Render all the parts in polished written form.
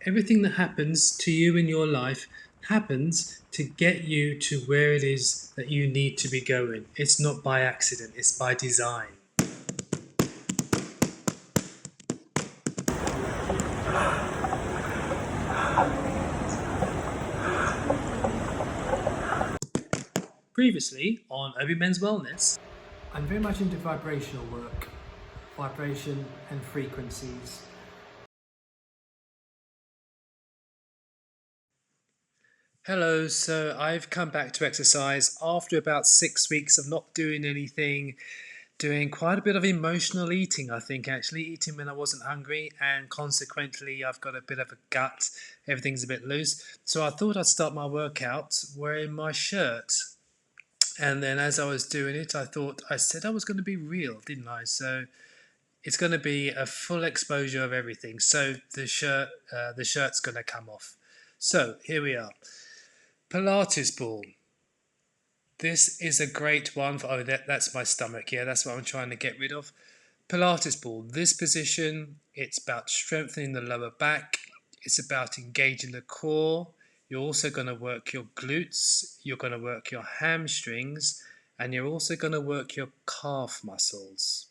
Everything that happens to you in your life happens to get you to where it is that you need to be going. It's not by accident, it's by design. Previously on Obi Men's Wellness, I'm very much into vibrational work, vibration and frequencies. hello, so I've come back to exercise after about 6 weeks of not doing anything, doing quite a bit of emotional eating, I think, actually, eating when I wasn't hungry, and consequently, I've got a bit of a gut, everything's a bit loose. So I thought I'd start my workout wearing my shirt. And then as I was doing it, I said I was going to be real, didn't I? So it's going to be a full exposure of everything. So the shirt's going to come off. So here we are. Pilates ball. This is a great one for, that's my stomach. Yeah, that's what I'm trying to get rid of. Pilates ball. This position, it's about strengthening the lower back. It's about engaging the core. You're also going to work your glutes. You're going to work your hamstrings. And you're also going to work your calf muscles.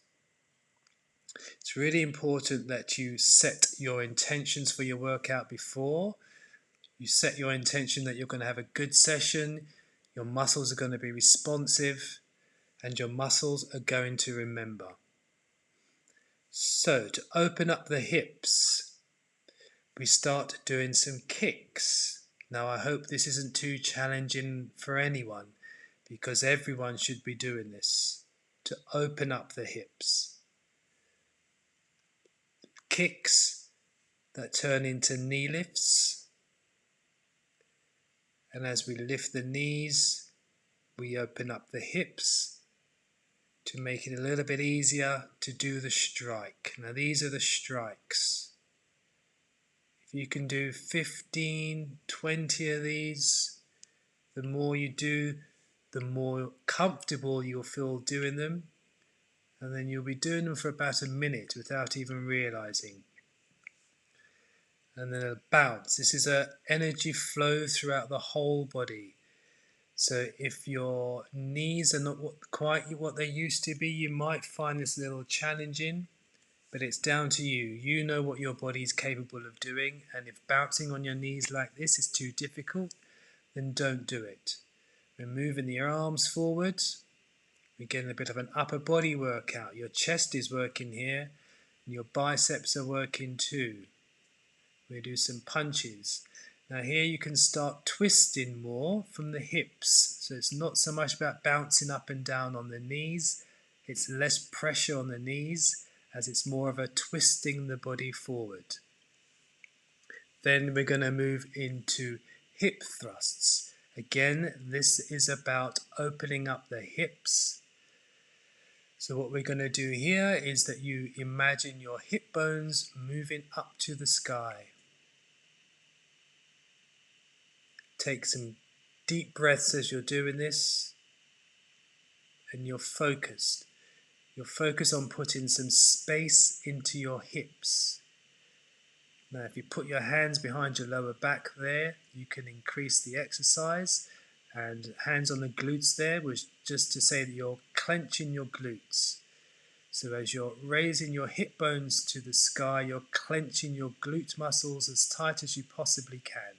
It's really important that you set your intentions for your workout before. You set your intention that you're going to have a good session, your muscles are going to be responsive, and your muscles are going to remember. So, to open up the hips, we start doing some kicks. Now, I hope this isn't too challenging for anyone because everyone should be doing this to open up the hips. Kicks that turn into knee lifts. And as we lift the knees, we open up the hips to make it a little bit easier to do the strike. Now these are the strikes. If you can do 15, 20 of these, the more you do, the more comfortable you'll feel doing them. And then you'll be doing them for about a minute without even realizing. And then a bounce. This is an energy flow throughout the whole body. So if your knees are not quite what they used to be, you might find this a little challenging, but it's down to you. You know what your body is capable of doing, and if bouncing on your knees like this is too difficult, then don't do it. We're moving the arms forward. We're getting a bit of an upper body workout. Your chest is working here, and your biceps are working too. We do some punches. Now here you can start twisting more from the hips. So it's not so much about bouncing up and down on the knees. It's less pressure on the knees as it's more of a twisting the body forward. Then we're going to move into hip thrusts. Again, this is about opening up the hips. So what we're going to do here is that you imagine your hip bones moving up to the sky. Take some deep breaths as you're doing this, and you're focused. You're focused on putting some space into your hips. Now, if you put your hands behind your lower back there, you can increase the exercise. And hands on the glutes there was just to say that you're clenching your glutes. So as you're raising your hip bones to the sky, you're clenching your glute muscles as tight as you possibly can.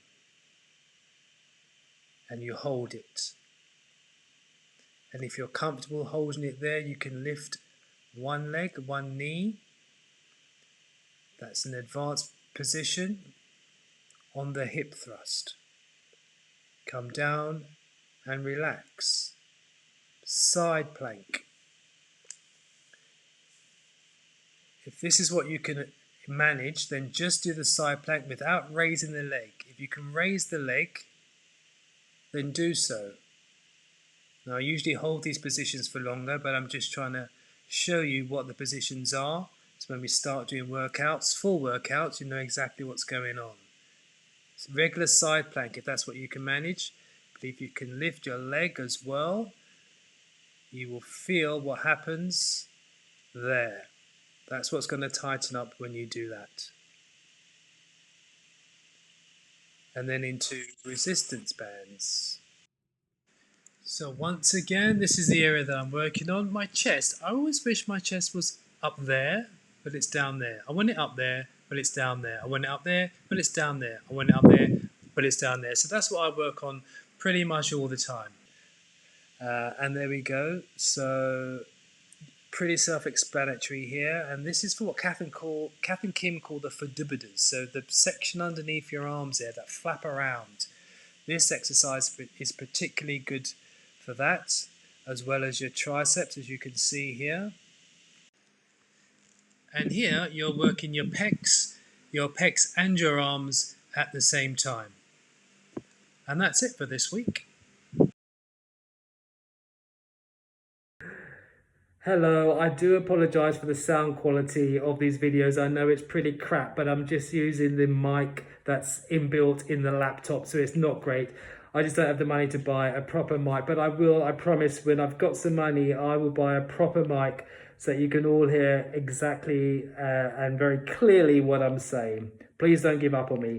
And you hold it. And if you're comfortable holding it there, you can lift one leg, one knee. That's an advanced position on the hip thrust. Come down and relax. Side plank. If this is what you can manage, then just do the side plank without raising the leg. If you can raise the leg, then do so. Now I usually hold these positions for longer, but I'm just trying to show you what the positions are. So when we start doing workouts, full workouts, you know exactly what's going on. It's regular side plank if that's what you can manage. But if you can lift your leg as well, you will feel what happens there. That's what's going to tighten up when you do that. and then into resistance bands. So once again, this is the area that I'm working on. My chest, I always wish my chest was up there, but it's down there. I want it up there, but it's down there. I want it up there, but it's down there. I want it up there, but it's down there. So that's what I work on pretty much all the time. And there we go. So pretty self-explanatory here. And this is for what Kath and Kim call the fordibidas. So the section underneath your arms there that flap around. This exercise is particularly good for that, as well as your triceps, as you can see here. And here you're working your pecs and your arms at the same time. And that's it for this week. Hello, I do apologise for the sound quality of these videos. I know it's pretty crap, but I'm just using the mic that's inbuilt in the laptop, so it's not great. I just don't have the money to buy a proper mic, but I promise, when I've got some money, I will buy a proper mic so that you can all hear exactly and very clearly what I'm saying. Please don't give up on me.